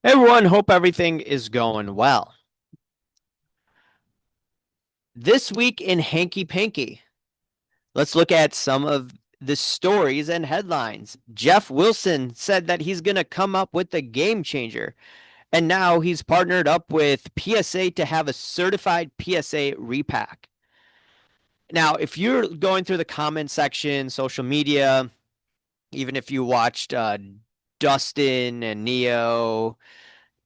Hey everyone, hope everything is going well. This week in Hanky Panky, let's look at some of the stories and headlines. Jeff Wilson said that he's going to come up with a game changer, and now he's partnered up with PSA to have a certified PSA repack. Now, if you're going through the comment section, social media, even if you watched Dustin and Neo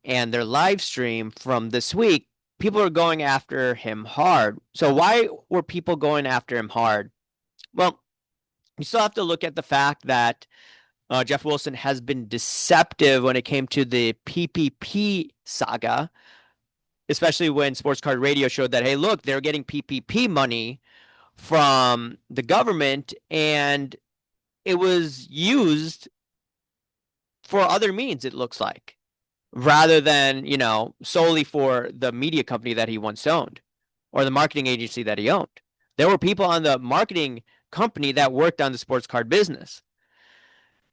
and their live stream from this week, people are going after him hard. So why were people going after him hard? Well, you still have to look at the fact that Jeff Wilson has been deceptive when it came to the PPP saga, especially when Sports Card Radio showed that, hey, look, they're getting PPP money from the government and it was used for other means, it looks like, rather than, solely for the media company that he once owned or the marketing agency that he owned. There were people on the marketing company that worked on the sports card business.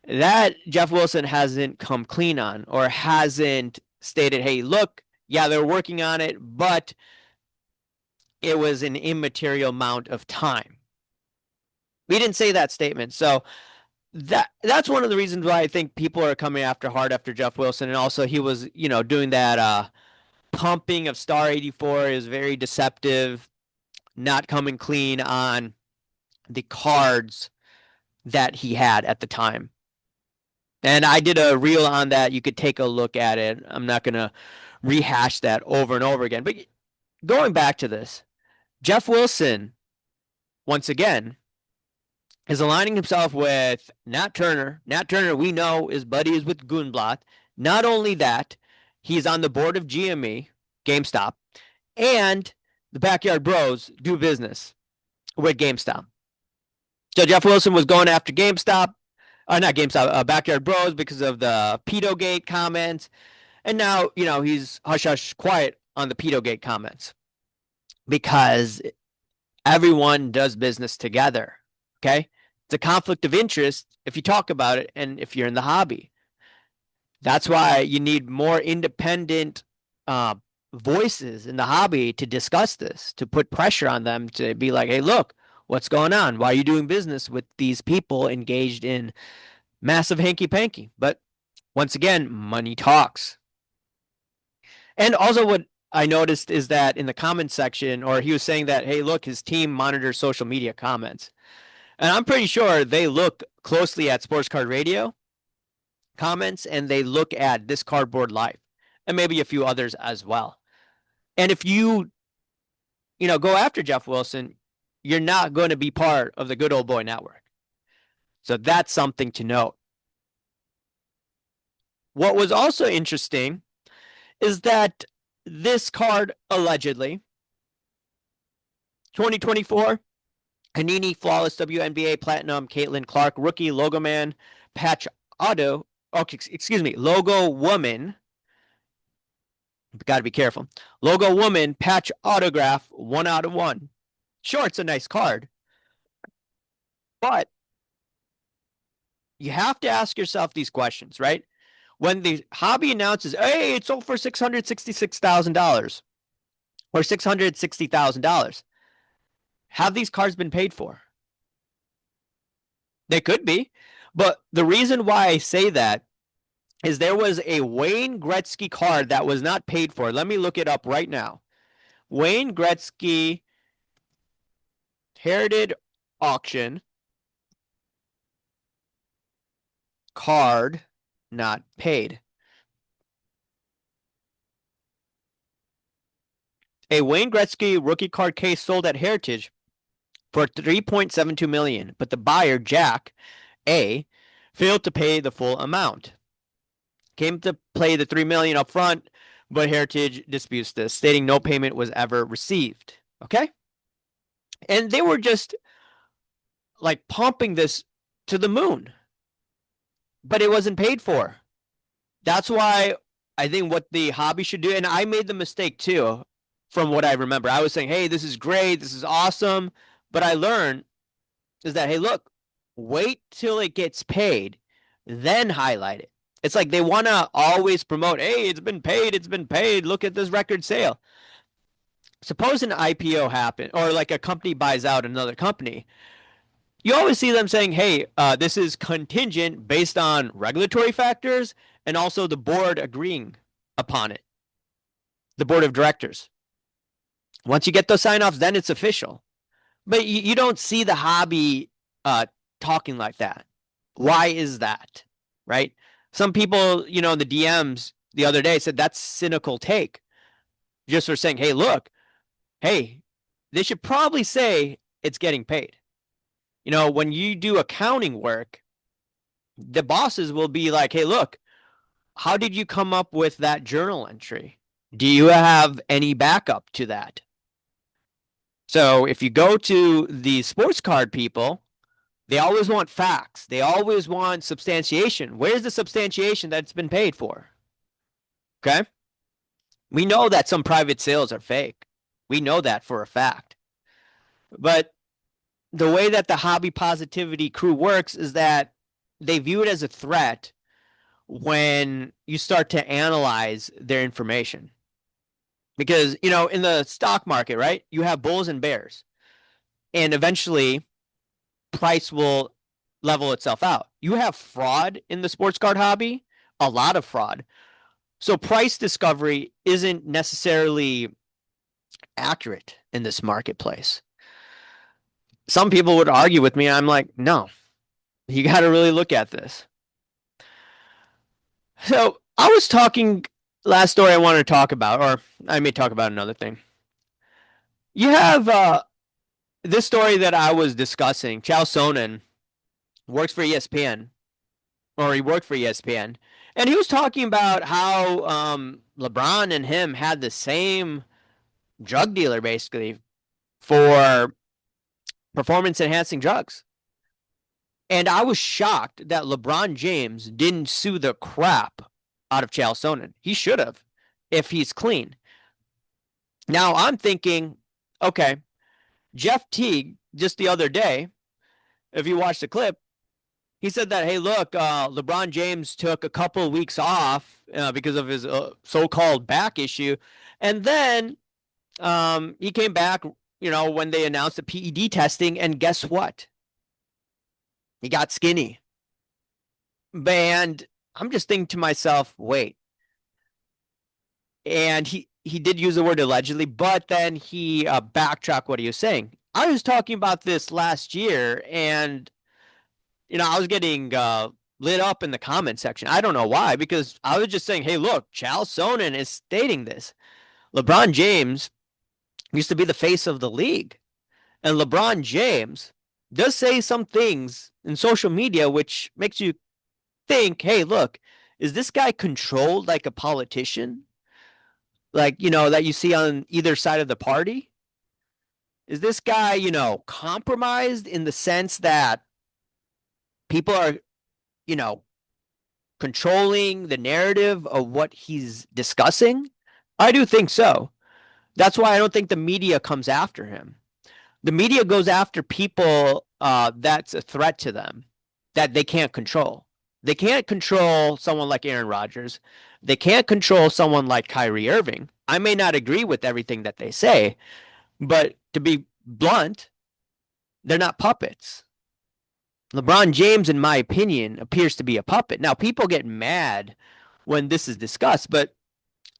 That Jeff Wilson hasn't come clean on or hasn't stated, hey, look, yeah, they're working on it, but it was an immaterial amount of time. We didn't say that statement. So that's one of the reasons why I think people are coming after hard after Jeff Wilson. And also he was, doing that pumping of Star 84 is very deceptive, not coming clean on the cards that he had at the time. And I did a reel on that. You could take a look at it. I'm not going to rehash that over and over again. But going back to this, Jeff Wilson, once again, is aligning himself with Nat Turner. Nat Turner, we know, is buddies with Goonblatt. Not only that, he's on the board of GME, GameStop, and the Backyard Bros do business with GameStop. So Jeff Wilson was going after GameStop, not GameStop, Backyard Bros because of the Pedogate comments. And now, he's hush hush quiet on the Pedogate comments because everyone does business together. Okay. It's a conflict of interest if you talk about it and if you're in the hobby. That's why you need more independent voices in the hobby to discuss this, to put pressure on them to be like, hey, look, what's going on? Why are you doing business with these people engaged in massive hanky panky? But once again, money talks. And also, what I noticed is that in the comment section, or he was saying that, hey, look, his team monitors social media comments. And I'm pretty sure they look closely at Sports Card Radio comments and they look at this Cardboard Life and maybe a few others as well. And if you, go after Jeff Wilson, you're not going to be part of the Good Old Boy Network. So that's something to note. What was also interesting is that this card allegedly 2024 Panini Flawless WNBA Platinum Caitlin Clark Rookie Logo Man Patch Auto. Okay, excuse me, Logo Woman. Got to be careful. Logo Woman Patch Autograph 1/1. Sure, it's a nice card, but you have to ask yourself these questions, right? When the hobby announces, hey, it's sold for $666,000 or $660,000, have these cards been paid for? They could be. But the reason why I say that is there was a Wayne Gretzky card that was not paid for. Let me look it up right now. Wayne Gretzky Heritage Auction card not paid. A Wayne Gretzky rookie card case sold at Heritage for $3.72 million, but the buyer, Jack A, failed to pay the full amount. Came to play the $3 million up front, but Heritage disputes this, stating no payment was ever received. Okay? And they were just like pumping this to the moon, but it wasn't paid for. That's why I think what the hobby should do, and I made the mistake too, from what I remember. I was saying, hey, this is great, this is awesome. But I learned is that, hey, look, wait till it gets paid, then highlight it. It's like they want to always promote, hey, it's been paid, it's been paid. Look at this record sale. Suppose an IPO happen or like a company buys out another company. You always see them saying, hey, this is contingent based on regulatory factors and also the board agreeing upon it, the board of directors. Once you get those sign offs, then it's official. But you don't see the hobby talking like that. Why is that? Right? Some people, in the DMs the other day said that's cynical take. Just for saying, hey, look, hey, they should probably say it's getting paid. When you do accounting work, the bosses will be like, hey, look, how did you come up with that journal entry? Do you have any backup to that? So if you go to the sports card people, they always want facts. They always want substantiation. Where's the substantiation that's been paid for? Okay. We know that some private sales are fake. We know that for a fact. But the way that the hobby positivity crew works is that they view it as a threat when you start to analyze their information. Because, in the stock market, right, you have bulls and bears. And eventually, price will level itself out. You have fraud in the sports card hobby, a lot of fraud. So price discovery isn't necessarily accurate in this marketplace. Some people would argue with me, and I'm like, no, you got to really look at this. So I was talking last story I wanted to talk about, or I may talk about another thing. You have this story that I was discussing. Chow Sonnen works for ESPN, or he worked for ESPN, and he was talking about how LeBron and him had the same drug dealer basically for performance enhancing drugs. And I was shocked that LeBron James didn't sue the crap out of Chael Sonnen. He should have if he's clean. Now I'm thinking, okay, Jeff Teague just the other day, if you watch the clip, he said that, hey, look, LeBron James took a couple of weeks off because of his so-called back issue. And then he came back, when they announced the PED testing, and guess what? He got skinny. And I'm just thinking to myself, wait. And he did use the word allegedly, but then he backtracked what he was saying. I was talking about this last year, and I was getting lit up in the comment section. I don't know why, because I was just saying, hey, look, Chael Sonnen is stating this. LeBron James used to be the face of the league. And LeBron James does say some things in social media which makes you think, hey, look, is this guy controlled like a politician? Like, that you see on either side of the party? Is this guy, compromised in the sense that people are, you know, controlling the narrative of what he's discussing? I do think so. That's why I don't think the media comes after him. The media goes after people that's a threat to them that they can't control. They can't control someone like Aaron Rodgers. They can't control someone like Kyrie Irving. I may not agree with everything that they say, but to be blunt, they're not puppets. LeBron James, in my opinion, appears to be a puppet. Now, people get mad when this is discussed, but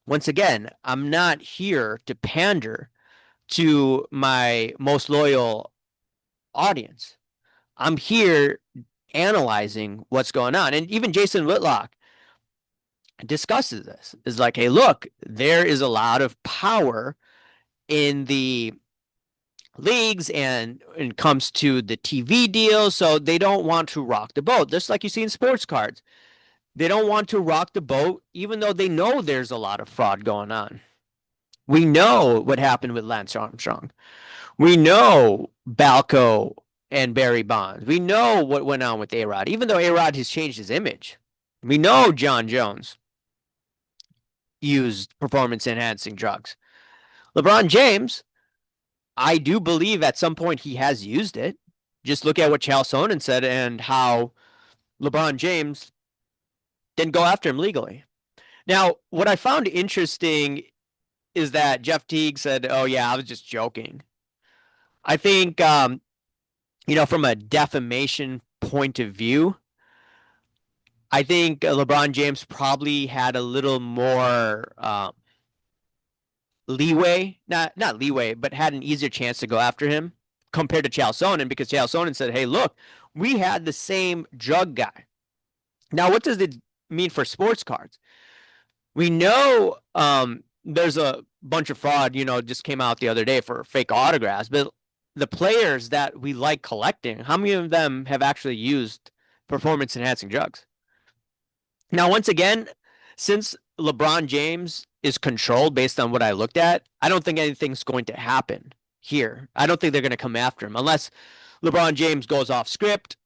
once again, I'm not here to pander to my most loyal audience. I'm here analyzing what's going on. And even Jason Whitlock discusses this. Is like, hey, look, there is a lot of power in the leagues and when it comes to the TV deals. So they don't want to rock the boat. Just like you see in sports cards. They don't want to rock the boat, even though they know there's a lot of fraud going on. We know what happened with Lance Armstrong. We know Balco and Barry Bonds. We know what went on with A-Rod, even though A-Rod has changed his image. We know John Jones used performance-enhancing drugs. LeBron James, I do believe at some point he has used it. Just look at what Chael Sonnen said and how LeBron James didn't go after him legally. Now, what I found interesting is that Jeff Teague said, "Oh yeah, I was just joking." I think, from a defamation point of view, I think LeBron James probably had a little more leeway, not leeway, but had an easier chance to go after him compared to Chael Sonnen because Chael Sonnen said, "Hey, look, we had the same drug guy." Now, what does it mean for sports cards? We know there's a bunch of fraud, just came out the other day for fake autographs, but the players that we like collecting, how many of them have actually used performance enhancing drugs? Now, once again, since LeBron James is controlled based on what I looked at, I don't think anything's going to happen here. I don't think they're going to come after him unless LeBron James goes off script,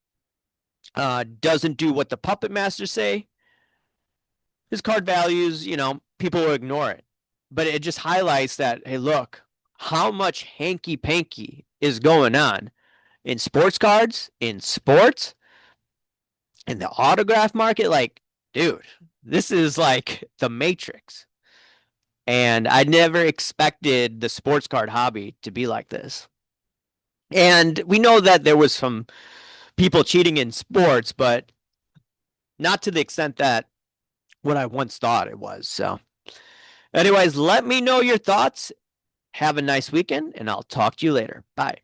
doesn't do what the puppet masters say. His card values, people will ignore it. But it just highlights that, hey, look, how much hanky panky is going on in sports cards, in sports, in the autograph market. Like, dude, this is like the Matrix. And I never expected the sports card hobby to be like this. And we know that there was some people cheating in sports, but not to the extent that what I once thought it was. So, anyways, let me know your thoughts. Have a nice weekend, and I'll talk to you later. Bye.